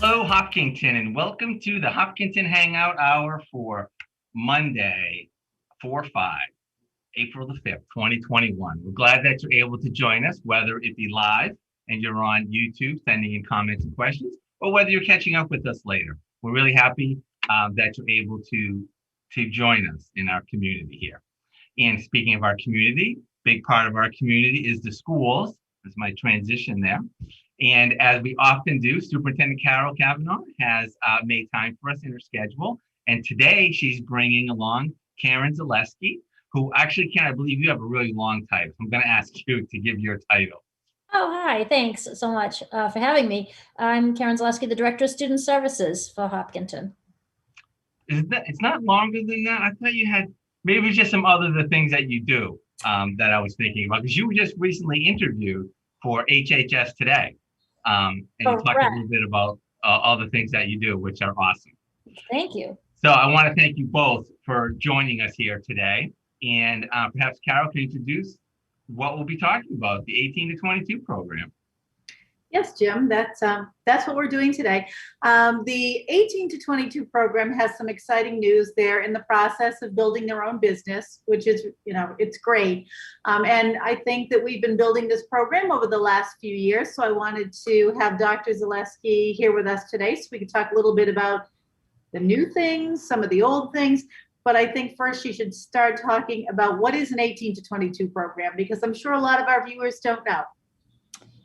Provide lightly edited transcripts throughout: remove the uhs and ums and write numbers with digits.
Hello, Hopkinton, and welcome to the Hopkinton Hangout Hour for Monday, 4/5, April the 5th, 2021. We're glad that you're able to join us, whether it be live and you're on YouTube sending in comments and questions, or whether you're catching up with us later. We're really happy that you're able to join us in our community here. And speaking of our community, big part of our community is the schools. That's my transition there. And as we often do, Superintendent Carol Kavanaugh has made time for us in her schedule. And today she's bringing along Karen Zaleski, who actually, Karen, I believe you have a really long title. I'm going to ask you to give your title. Oh, hi. Thanks so much for having me. I'm Karen Zaleski, the Director of Student Services for Hopkinton. It's not longer than that. I thought you had, maybe it's just some other the things that you do that I was thinking about, because you were just recently interviewed for HHS Today. And you talked a Correct. little bit about all the things that you do, which are awesome. Thank you. So I want to thank you both for joining us here today. And perhaps Carol can introduce what we'll be talking about, the 18 to 22 program. Yes, Jim, that's what we're doing today. The 18 to 22 program has some exciting news. They're in the process of building their own business, which is, it's great. And I think that we've been building this program over the last few years. So I wanted to have Dr. Zaleski here with us today so we could talk a little bit about the new things, some of the old things. But I think first she should start talking about what is an 18 to 22 program, because I'm sure a lot of our viewers don't know.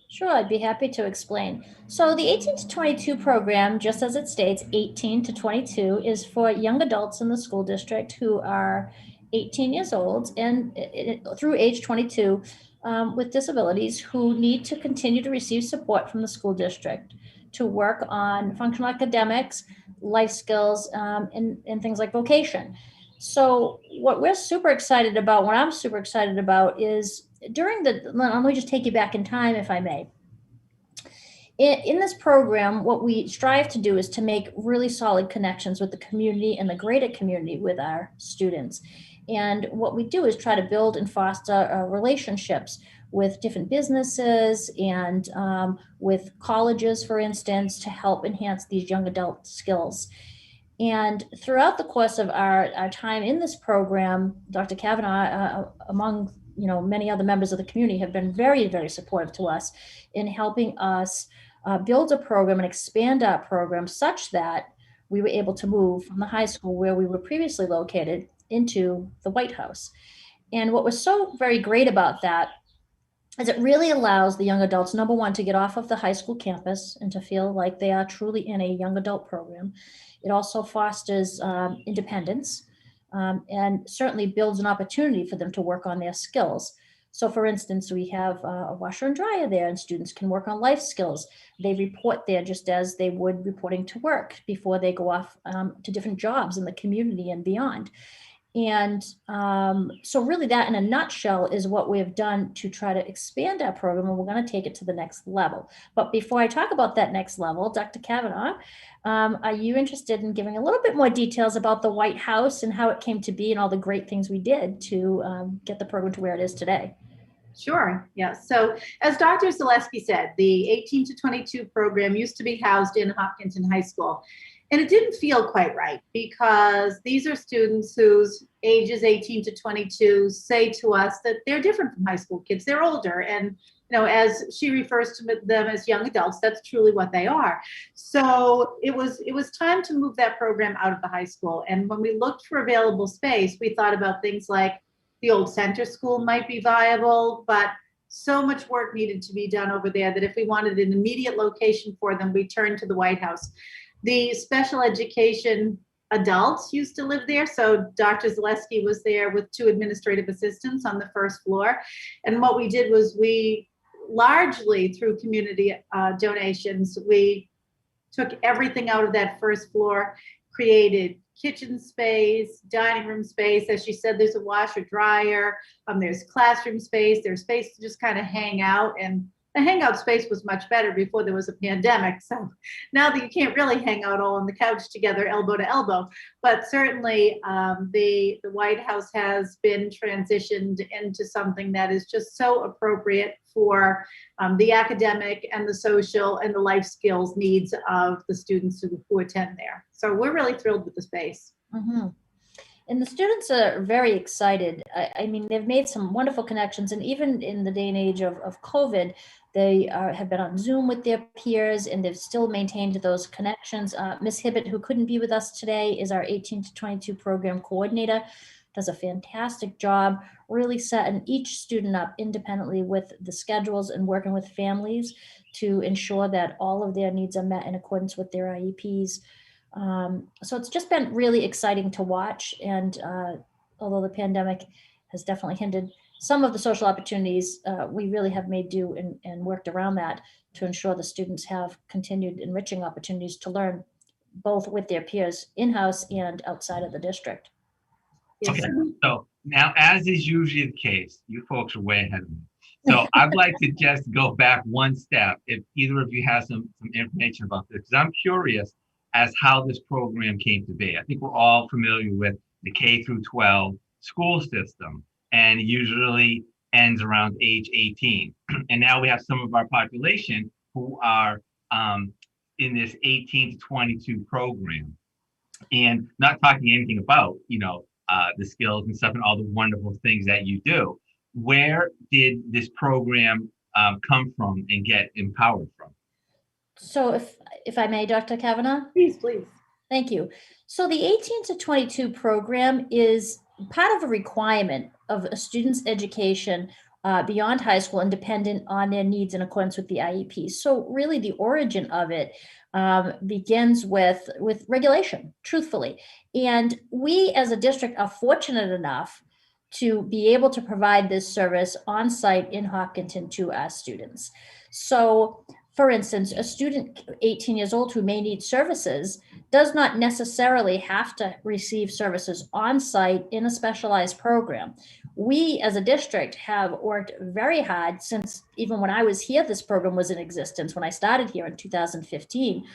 Sure, I'd be happy to explain. So the 18 to 22 program, just as it states, 18 to 22, is for young adults in the school district who are 18 years old and through age 22 with disabilities who need to continue to receive support from the school district to work on functional academics, life skills, and things like vocation. So what we're super excited about, what I'm super excited about is let me just take you back in time, if I may. In this program, what we strive to do is to make really solid connections with the community and the greater community with our students. And what we do is try to build and foster relationships with different businesses and with colleges, for instance, to help enhance these young adult skills. And throughout the course of our time in this program, Dr. Kavanaugh, among many other members of the community, have been very, very supportive to us in helping us build a program and expand our program such that we were able to move from the high school where we were previously located into the White House. And what was so very great about that is it really allows the young adults, number one, to get off of the high school campus and to feel like they are truly in a young adult program. It also fosters independence and certainly builds an opportunity for them to work on their skills. So for instance, we have a washer and dryer there, and students can work on life skills. They report there just as they would reporting to work before they go off to different jobs in the community and beyond. And so really that in a nutshell is what we have done to try to expand our program, and we're going to take it to the next level. But before I talk about that next level, Dr. Kavanaugh, are you interested in giving a little bit more details about the White House and how it came to be and all the great things we did to get the program to where it is today? Sure. Yeah. So as Dr. Zaleski said, the 18 to 22 program used to be housed in Hopkinton High School. And it didn't feel quite right because these are students whose ages 18 to 22 say to us that they're different from high school kids. They're older. And, as she refers to them as young adults, that's truly what they are. So it was time to move that program out of the high school. And when we looked for available space, we thought about things like the old center school might be viable, but so much work needed to be done over there that if we wanted an immediate location for them, we turned to the White House. The special education adults used to live there. So Dr. Zaleski was there with 2 administrative assistants on the first floor. And what we did was we largely through community donations, we took everything out of that first floor, created kitchen space, dining room space. As she said, there's a washer dryer, there's classroom space, there's space to just kind of hang out. And the Hangout space was much better before there was a pandemic. So now that you can't really hang out all on the couch together, elbow to elbow, but certainly the White House has been transitioned into something that is just so appropriate for the academic and the social and the life skills needs of the students who attend there. So we're really thrilled with the space. Mm-hmm. And the students are very excited. I mean, they've made some wonderful connections. And even in the day and age of COVID, they have been on Zoom with their peers, and they've still maintained those connections. Ms. Hibbett, who couldn't be with us today, is our 18 to 22 program coordinator, does a fantastic job, really setting each student up independently with the schedules and working with families to ensure that all of their needs are met in accordance with their IEPs. So it's just been really exciting to watch. And although the pandemic has definitely hindered some of the social opportunities, we really have made do and worked around that to ensure the students have continued enriching opportunities to learn both with their peers in-house and outside of the district. Yes. Okay, so now, as is usually the case, you folks are way ahead of me. So I'd like to just go back one step, if either of you has some information about this, because I'm curious as how this program came to be. I think we're all familiar with the K through 12 school system, and it usually ends around age 18. And now we have some of our population who are in this 18 to 22 program, and not talking anything about, the skills and stuff and all the wonderful things that you do. Where did this program come from and get empowered from? So if I may, Dr. Kavanaugh? Please, please. Thank you. So the 18 to 22 program is part of a requirement of a student's education beyond high school and dependent on their needs in accordance with the IEP. So really the origin of it begins with regulation, truthfully. And we as a district are fortunate enough to be able to provide this service on site in Hopkinton to our students. So for instance, a student 18 years old who may need services does not necessarily have to receive services on site in a specialized program. We as a district have worked very hard since even when I was here, this program was in existence when I started here in 2015,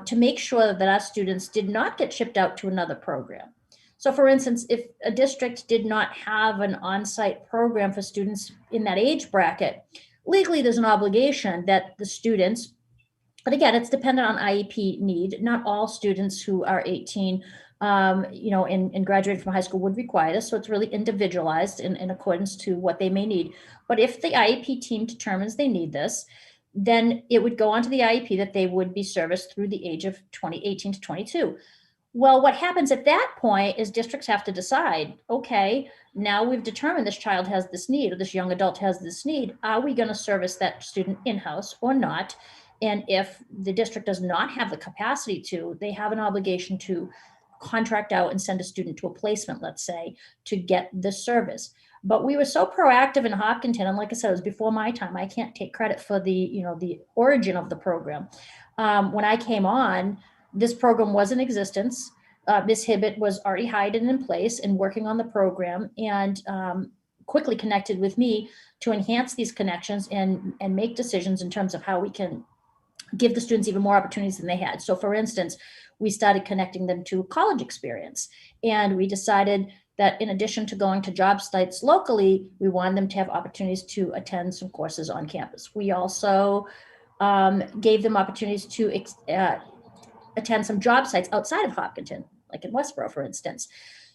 to make sure that our students did not get shipped out to another program. So for instance, if a district did not have an on-site program for students in that age bracket, legally there's an obligation that the students, but again, it's dependent on IEP need. Not all students who are 18, and graduating from high school would require this. So it's really individualized in accordance to what they may need. But if the IEP team determines they need this, then it would go onto the IEP that they would be serviced through the age of 18 to 22. Well, what happens at that point is districts have to decide, okay, now we've determined this child has this need or this young adult has this need. Are we going to service that student in-house or not? And if the district does not have the capacity to, they have an obligation to contract out and send a student to a placement, let's say, to get this service. But we were so proactive in Hopkinton, and like I said, it was before my time. I can't take credit for the origin of the program. When I came on, this program was in existence. Ms. Hibbett was already hired and in place and working on the program, and quickly connected with me to enhance these connections and make decisions in terms of how we can give the students even more opportunities than they had. So for instance, we started connecting them to college experience, and we decided that in addition to going to job sites locally, we wanted them to have opportunities to attend some courses on campus. We also gave them opportunities to attend some job sites outside of Hopkinton, like in Westboro, for instance.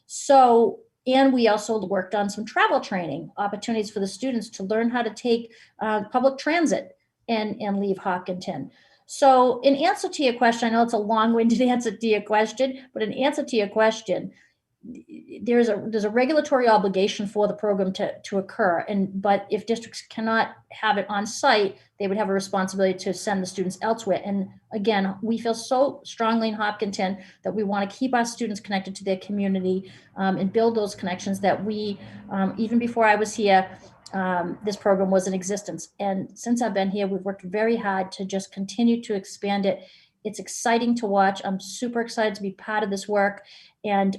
So, and we also worked on some travel training opportunities for the students to learn how to take public transit and leave Hopkinton. So in answer to your question, I know it's a long-winded answer to your question, but in answer to your question, there's a regulatory obligation for the program to occur, but if districts cannot have it on site, they would have a responsibility to send the students elsewhere. And again, we feel so strongly in Hopkinton that we want to keep our students connected to their community and build those connections that we, even before I was here, this program was in existence. And since I've been here, we've worked very hard to just continue to expand it. It's exciting to watch. I'm super excited to be part of this work. And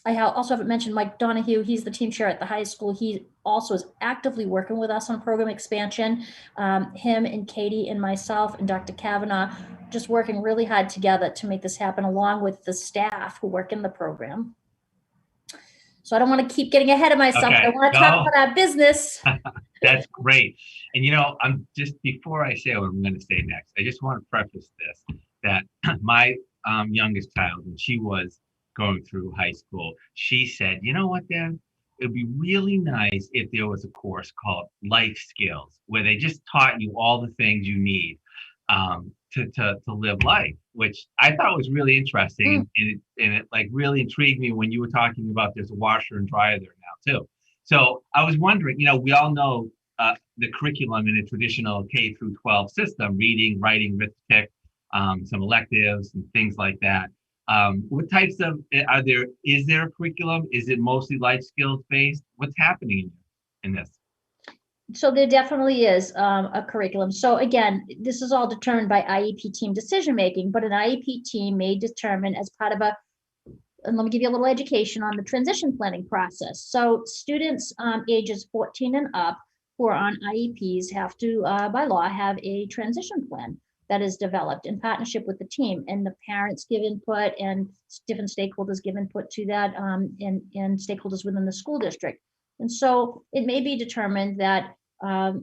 also haven't mentioned Mike Donahue. He's the team chair at the high school. He also is actively working with us on program expansion. Him and Katie and myself and Dr. Kavanaugh just working really hard together to make this happen, along with the staff who work in the program. So I don't want to keep getting ahead of myself. Okay. I want to talk about our business. That's great. And I'm just, before I say what I'm going to say next, I just want to preface this, that my youngest child, when she was going through high school, she said, you know what, Dad? It'd be really nice if there was a course called Life Skills, where they just taught you all the things you need to live life, which I thought was really interesting. And it like really intrigued me when you were talking about there's a washer and dryer there now too. So I was wondering, we all know the curriculum in a traditional K through 12 system, reading, writing, arithmetic, some electives and things like that. What types of, is there a curriculum? Is it mostly life skills based? What's happening in this? So there definitely is a curriculum. So again, this is all determined by IEP team decision making, but an IEP team may determine as part of and let me give you a little education on the transition planning process. So students ages 14 and up who are on IEPs have to, by law, have a transition plan that is developed in partnership with the team, and the parents give input and different stakeholders give input to that, and stakeholders within the school district. And so it may be determined that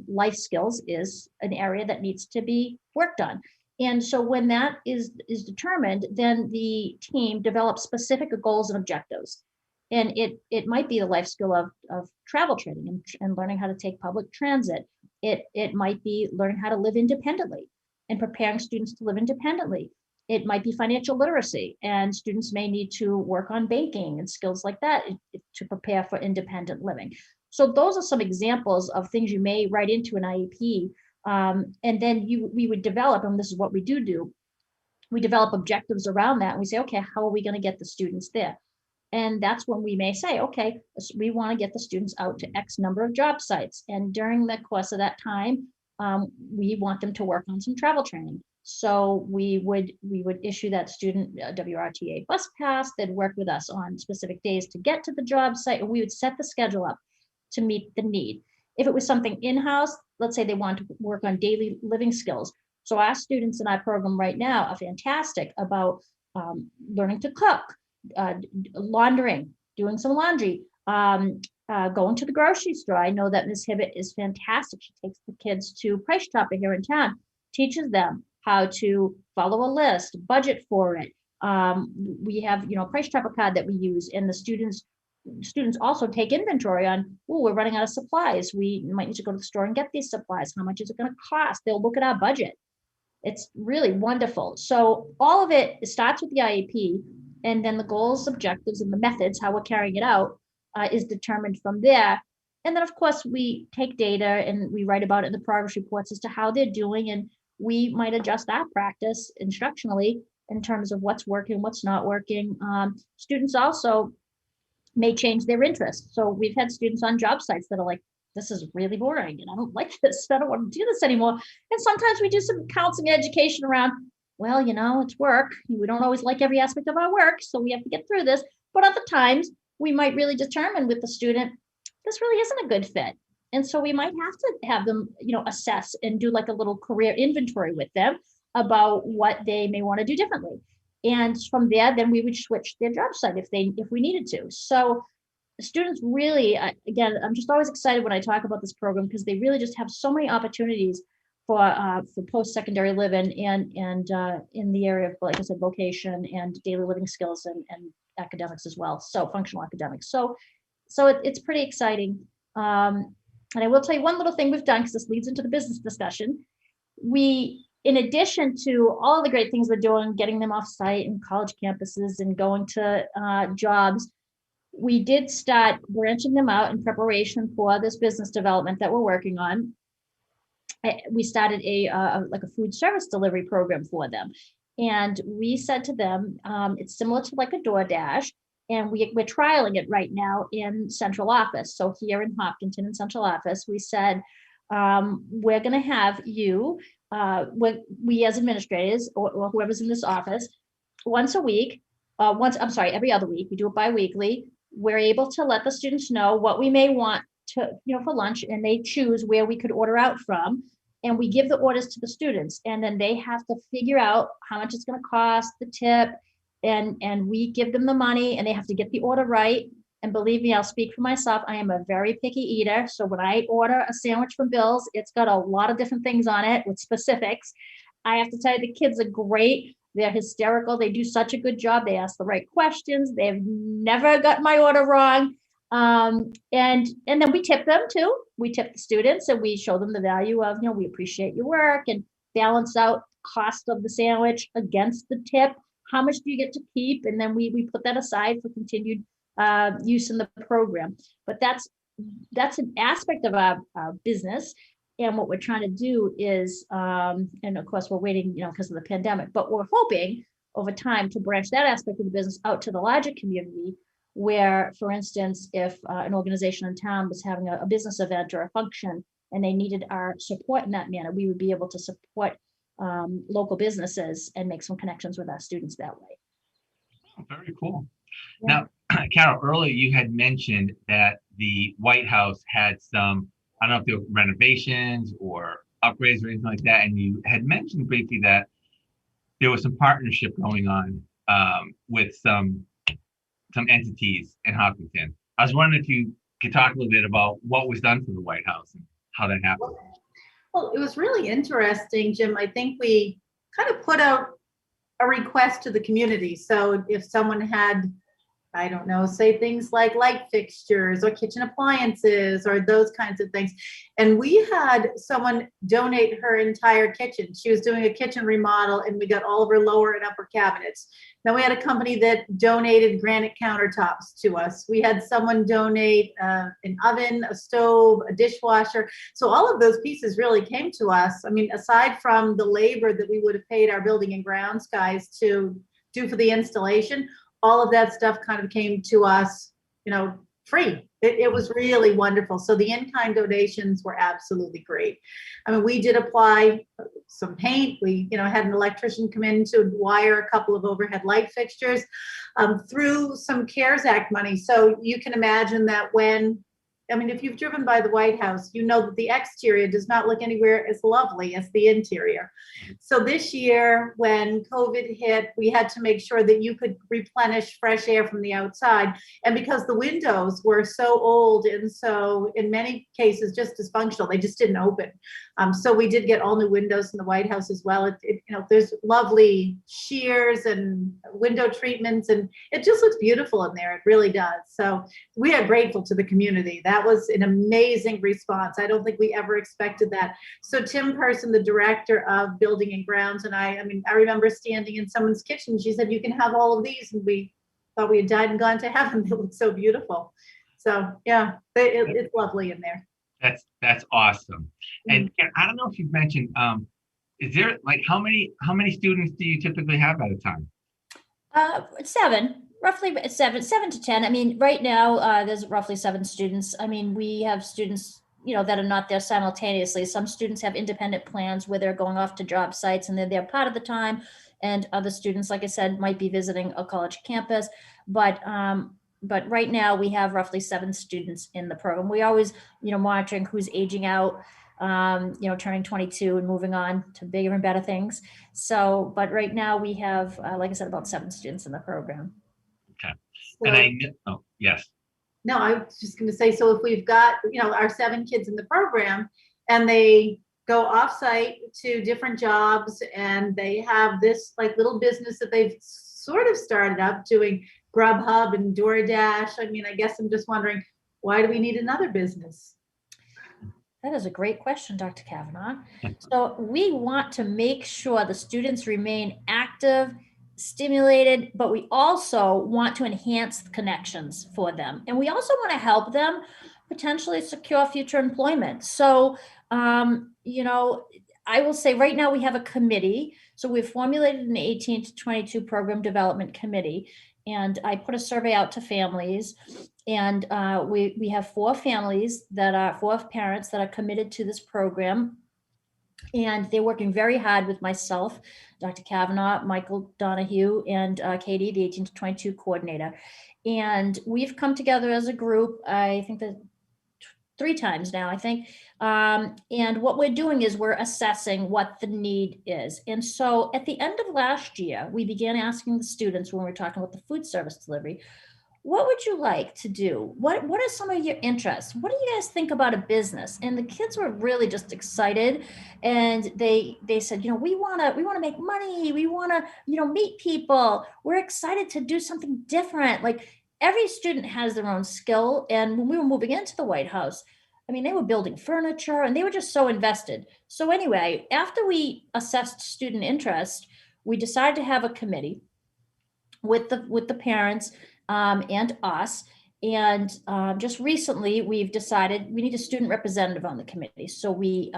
life skills is an area that needs to be worked on. And so when that is determined, then the team develops specific goals and objectives. And it might be the life skill of travel training and learning how to take public transit. It might be learning how to live independently and preparing students to live independently. It might be financial literacy, and students may need to work on banking and skills like that to prepare for independent living. So those are some examples of things you may write into an IEP. And then we would develop, and this is what we do, we develop objectives around that. And we say, okay, how are we going to get the students there? And that's when we may say, okay, we want to get the students out to X number of job sites. And during the course of that time, we want them to work on some travel training. So we would issue that student a WRTA bus pass. They'd work with us on specific days to get to the job site, and we would set the schedule up to meet the need. If it was something in-house, let's say they want to work on daily living skills. So our students in our program right now are fantastic about learning to cook, laundering, doing some laundry, going to the grocery store. I know that Ms. Hibbett is fantastic. She takes the kids to Price Chopper here in town, teaches them how to follow a list, budget for it. We have, Price Chopper card that we use, and the students also take inventory on, we're running out of supplies. We might need to go to the store and get these supplies. How much is it going to cost? They'll look at our budget. It's really wonderful. So all of it starts with the IEP, and then the goals, objectives, and the methods, how we're carrying it out, is determined from there. And then, of course, we take data and we write about it in the progress reports as to how they're doing, and we might adjust our practice instructionally in terms of what's working, what's not working. Students also may change their interests. So we've had students on job sites that are like, this is really boring and I don't like this. I don't want to do this anymore. And sometimes we do some counseling education around, well, it's work. We don't always like every aspect of our work, so we have to get through this. But other times we might really determine with the student, this really isn't a good fit. And so we might have to have them, assess and do like a little career inventory with them about what they may want to do differently. And from there, then we would switch their job site if we needed to. So students really, again, I'm just always excited when I talk about this program because they really just have so many opportunities for post-secondary living and in the area of, like I said, vocation and daily living skills and academics as well. So functional academics. So it's pretty exciting. And I will tell you one little thing we've done, because this leads into the business discussion. We, in addition to all the great things we're doing, getting them off site and college campuses and going to jobs, we did start branching them out in preparation for this business development that we're working on. We started like a food service delivery program for them. And we said to them, it's similar to like a DoorDash, and we're trialing it right now in central office. So here in Hopkinton in central office, we said, we're going to have you, we as administrators or whoever's in this office, once a week, every other week. We do it bi-weekly. We're able to let the students know what we may want to, for lunch, and they choose where we could order out from. And we give the orders to the students, and then they have to figure out how much it's going to cost, the tip, and we give them the money, and they have to get the order right. And believe me, I'll speak for myself. I am a very picky eater. So when I order a sandwich from Bill's, it's got a lot of different things on it with specifics. I have to tell you, the kids are great. They're hysterical. They do such a good job. They ask the right questions. They've never got my order wrong. And then we tip them too. We tip the students, and we show them the value of, we appreciate your work, and balance out cost of the sandwich against the tip. How much do you get to keep? And then we put that aside for continued use in the program. But that's an aspect of our business. And what we're trying to do is, and of course we're waiting, because of the pandemic, but we're hoping over time to branch that aspect of the business out to the larger community, where, for instance, if an organization in town was having a business event or a function and they needed our support in that manner, we would be able to support local businesses and make some connections with our students that way. Oh, very cool. Yeah. Now, Carol, earlier you had mentioned that the White House had some, I don't know if they were renovations or upgrades or anything like that, and you had mentioned briefly that there was some partnership going on with some entities in Hopkinton. I was wondering if you could talk a little bit about what was done for the White House and how that happened. Well, it was really interesting, Jim. I think we kind of put out a request to the community. So if someone had, I don't know, say things like light fixtures or kitchen appliances or those kinds of things. And we had someone donate her entire kitchen. She was doing a kitchen remodel, and we got all of her lower and upper cabinets. Then we had a company that donated granite countertops to us. We had someone donate an oven, a stove, a dishwasher. So all of those pieces really came to us. I mean, aside from the labor that we would have paid our building and grounds guys to do for the installation, all of that stuff kind of came to us, free. It was really wonderful. So the in-kind donations were absolutely great. I mean, we did apply some paint. We, had an electrician come in to wire a couple of overhead light fixtures through some CARES Act money. So you can imagine that if you've driven by the White House, you know that the exterior does not look anywhere as lovely as the interior. So this year, when COVID hit, we had to make sure that you could replenish fresh air from the outside. And because the windows were so old and so, in many cases, just dysfunctional, they just didn't open. So we did get all new windows in the White House as well. There's lovely shears and window treatments, and it just looks beautiful in there. It really does. So we are grateful to the community. That was an amazing response. I don't think we ever expected that. So Tim Person, the director of Building and Grounds, and I remember standing in someone's kitchen. She said, "You can have all of these," and we thought we had died and gone to heaven. They look so beautiful. So yeah, it's lovely in there. That's awesome. And I don't know if you've mentioned, is there how many students do you typically have at a time? 7, roughly 7 to 10. I mean, right now there's roughly 7 students. I mean, we have students, that are not there simultaneously. Some students have independent plans where they're going off to job sites and they're there part of the time. And other students, like I said, might be visiting a college campus. But right now we have roughly 7 students in the program. We always, monitoring who's aging out, turning 22 and moving on to bigger and better things. So, but right now we have, like I said, about 7 students in the program. Okay. So, and yes. No, I was just going to say, so if we've got, our 7 kids in the program and they go offsite to different jobs and they have this little business that they've sort of started up doing Grubhub and DoorDash. I guess I'm just wondering, why do we need another business? That is a great question, Dr. Kavanaugh. So we want to make sure the students remain active, stimulated, but we also want to enhance the connections for them. And we also want to help them potentially secure future employment. So, I will say right now we have a committee. So we've formulated an 18 to 22 program development committee. And I put a survey out to families, and we have 4 parents that are committed to this program. And they're working very hard with myself, Dr. Kavanaugh, Michael Donahue, and Katie, the 18 to 22 coordinator. And we've come together as a group, I think that 3 times now, I think. And what we're doing is we're assessing what the need is. And so at the end of last year, we began asking the students when we were talking about the food service delivery, what would you like to do? What are some of your interests? What do you guys think about a business? And the kids were really just excited, and they said, we want to make money. We want to, meet people. We're excited to do something different. Like every student has their own skill. And when we were moving into the White House, I mean, they were building furniture and they were just so invested. So anyway, after we assessed student interest, we decided to have a committee with the parents and us. And just recently, we've decided we need a student representative on the committee. So we,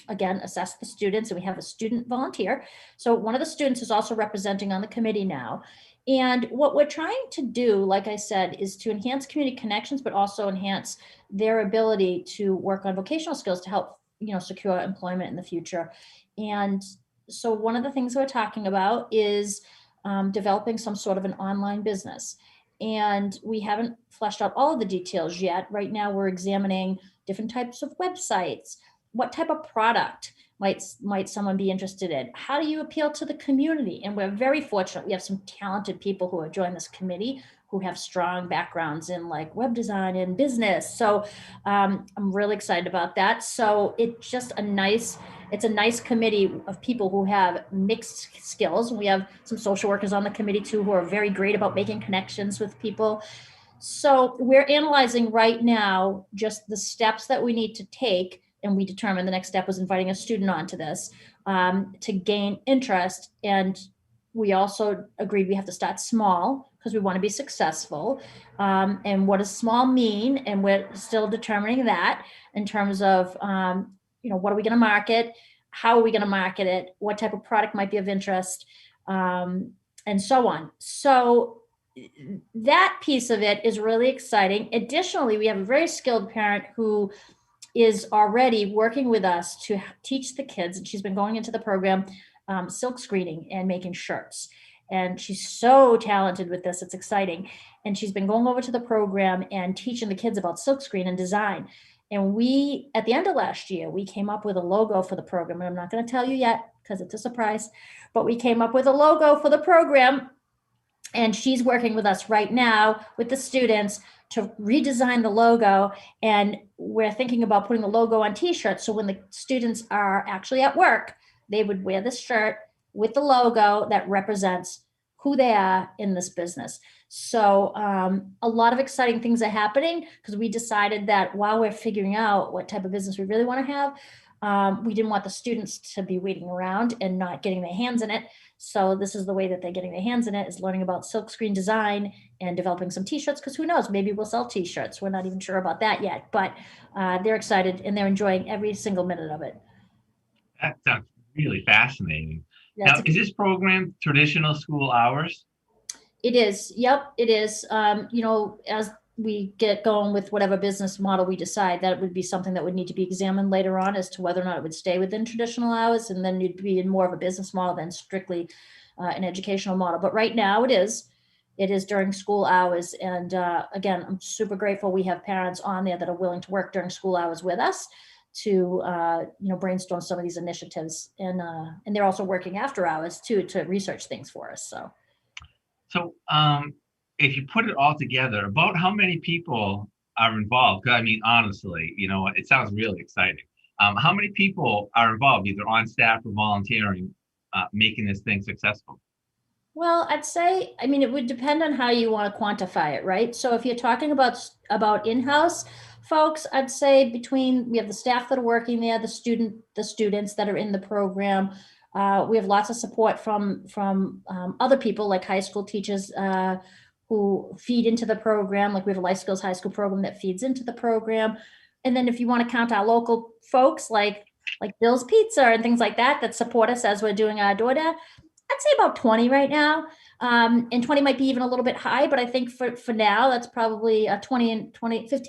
again, assess the students, and we have a student volunteer. So one of the students is also representing on the committee now. And what we're trying to do, like I said, is to enhance community connections, but also enhance their ability to work on vocational skills to help, secure employment in the future. And so one of the things we're talking about is developing some sort of an online business. And we haven't fleshed out all of the details yet. Right now, we're examining different types of websites. What type of product might someone be interested in? How do you appeal to the community? And we're very fortunate. We have some talented people who have joined this committee who have strong backgrounds in like web design and business. So I'm really excited about that. So it's just it's a nice committee of people who have mixed skills. We have some social workers on the committee too, who are very great about making connections with people. So we're analyzing right now just the steps that we need to take. And we determined the next step was inviting a student onto this to gain interest. And we also agreed we have to start small because we want to be successful. And what does small mean? And we're still determining that in terms of, what are we going to market? How are we going to market it? What type of product might be of interest? And so on. So that piece of it is really exciting. Additionally, we have a very skilled parent who is already working with us to teach the kids, and she's been going into the program, silk screening and making shirts. And she's so talented with this. It's exciting. And she's been going over to the program and teaching the kids about silk screen and design. And we, at the end of last year, we came up with a logo for the program. And I'm not going to tell you yet because it's a surprise, but we came up with a logo for the program. And she's working with us right now with the students to redesign the logo. And we're thinking about putting the logo on t-shirts. So when the students are actually at work, they would wear this shirt with the logo that represents who they are in this business. So a lot of exciting things are happening because we decided that while we're figuring out what type of business we really want to have, we didn't want the students to be waiting around and not getting their hands in it. So this is the way that they're getting their hands in it, is learning about silkscreen design and developing some t-shirts, because who knows, maybe we'll sell t-shirts. We're not even sure about that yet, but they're excited and they're enjoying every single minute of it. That sounds really fascinating. That's Now, is this program traditional school hours? It is. Yep, it is. As we get going with whatever business model we decide, that would be something that would need to be examined later on as to whether or not it would stay within traditional hours, and then you'd be in more of a business model than strictly an educational model. But right now it is during school hours. And again, I'm super grateful we have parents on there that are willing to work during school hours with us to brainstorm some of these initiatives. And they're also working after hours too to research things for us. So if you put it all together, about how many people are involved? 'Cause I mean, honestly, it sounds really exciting. How many people are involved, either on staff or volunteering, making this thing successful? Well, I'd say, I mean, it would depend on how you want to quantify it, right? So if you're talking about in-house folks, I'd say we have the staff that are working there, the students that are in the program. We have lots of support from other people, like high school teachers who feed into the program. Like we have a life skills high school program that feeds into the program. And then if you want to count our local folks, like Bill's Pizza and things like that support us as we're doing our door to, I'd say about 20 right now. And 20 might be even a little bit high, but I think for now, that's probably 15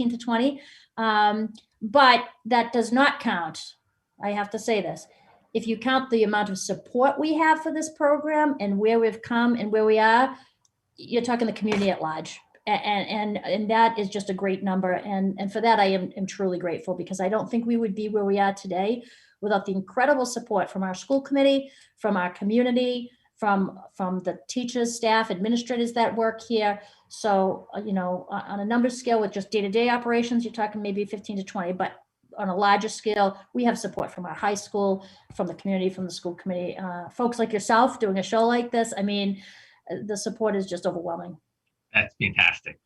to 20. But that does not count. I have to say this. if you count the amount of support we have for this program and where we've come and where we are, you're talking the community at large. And that is just a great number. And for that, I am truly grateful, because I don't think we would be where we are today without the incredible support from our school committee, from our community, from the teachers, staff, administrators that work here. So, on a number scale with just day-to-day operations, you're talking maybe 15 to 20, but on a larger scale, we have support from our high school, from the community, from the school committee, folks like yourself doing a show like this. I mean, the support is just overwhelming. That's fantastic.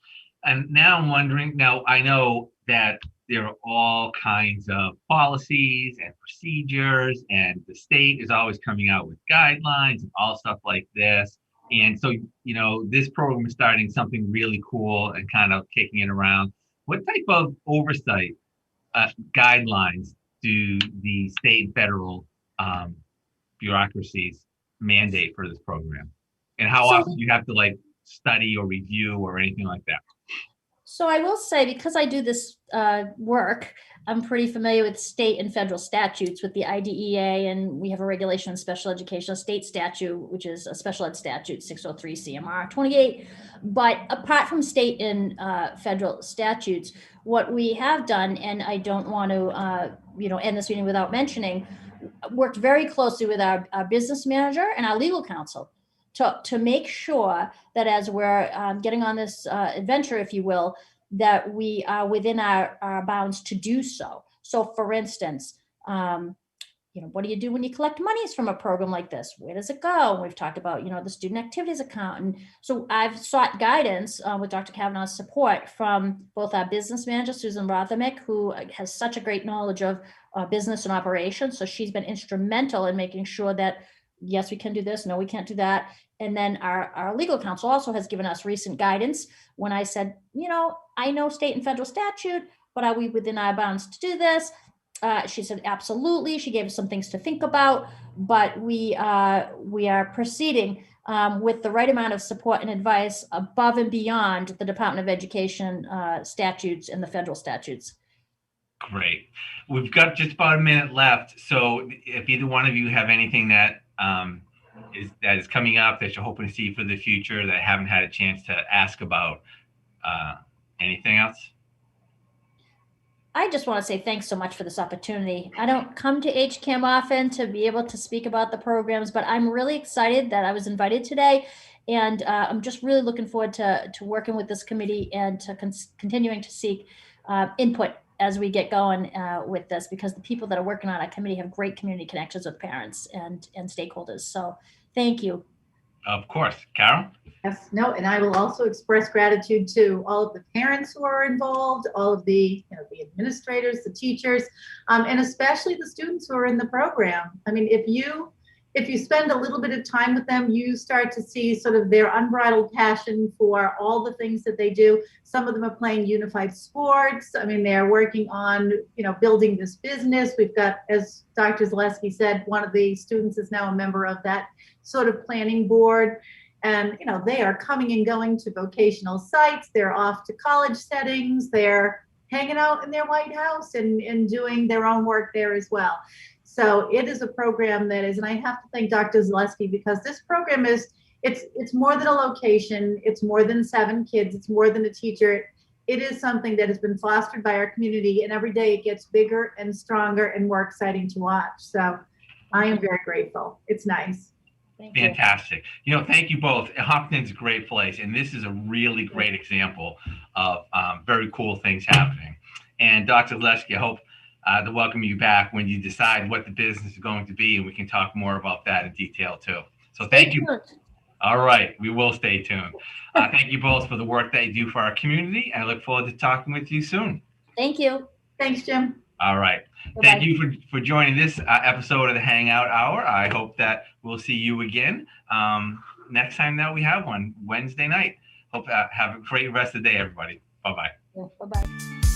And now I'm wondering, now I know that there are all kinds of policies and procedures, and the state is always coming out with guidelines and all stuff like this. And so, this program is starting something really cool and kind of kicking it around. What type of oversight guidelines do the state and federal bureaucracies mandate for this program? And how often do you have to study or review or anything like that? So I will say, because I do this work, I'm pretty familiar with state and federal statutes with the IDEA, and we have a regulation on special education, a state statute, which is a special ed statute, 603 CMR 28. But apart from state and federal statutes, what we have done, and I don't want to end this meeting without mentioning, worked very closely with our business manager and our legal counsel to make sure that as we're getting on this adventure, if you will, that we are within our bounds to do so. So for instance, what do you do when you collect monies from a program like this? Where does it go? And we've talked about, the student activities account. And so I've sought guidance with Dr. Kavanaugh's support from both our business manager, Susan Rothermick, who has such a great knowledge of business and operations. So she's been instrumental in making sure that, yes, we can do this. No, we can't do that. And then our legal counsel also has given us recent guidance when I said, I know state and federal statute, but are we within our bounds to do this? She said, absolutely. She gave us some things to think about, but we are proceeding with the right amount of support and advice above and beyond the Department of Education statutes and the federal statutes. Great. We've got just about a minute left. So if either one of you have anything that is coming up that you're hoping to see for the future that I haven't had a chance to ask about, anything else? I just want to say thanks so much for this opportunity. I don't come to HCAM often to be able to speak about the programs, but I'm really excited that I was invited today. And I'm just really looking forward to working with this committee and to continuing to seek input as we get going with this, because the people that are working on our committee have great community connections with parents and stakeholders. So thank you. Of course. Carol? Yes, no, and I will also express gratitude to all of the parents who are involved, all of the, the administrators, the teachers, and especially the students who are in the program. I mean, if you spend a little bit of time with them, you start to see sort of their unbridled passion for all the things that they do. Some of them are playing unified sports. I mean, they're working on, building this business. We've got, as Dr. Zaleski said, one of the students is now a member of that sort of planning board. And, they are coming and going to vocational sites. They're off to college settings. They're hanging out in their White House and doing their own work there as well. So it is a program that is, and I have to thank Dr. Zaleski, because this program it's more than a location. It's more than 7 kids. It's more than a teacher. It is something that has been fostered by our community, and every day it gets bigger and stronger and more exciting to watch. So I am very grateful. It's nice. Fantastic. Thank you both. Hopkinton's a great place, and this is a really great example of very cool things happening. And Dr. Zaleski, I hope to welcome you back when you decide what the business is going to be, and we can talk more about that in detail too. So thank you. All right, we will stay tuned. Thank you both for the work that you do for our community, and I look forward to talking with you soon. Thank you. Thanks, Jim. All right. Bye-bye. Thank you for joining this episode of the Hangout Hour. I hope that we'll see you again next time that we have one, Wednesday night. Hope have a great rest of the day, everybody. Bye-bye. Yeah, bye-bye.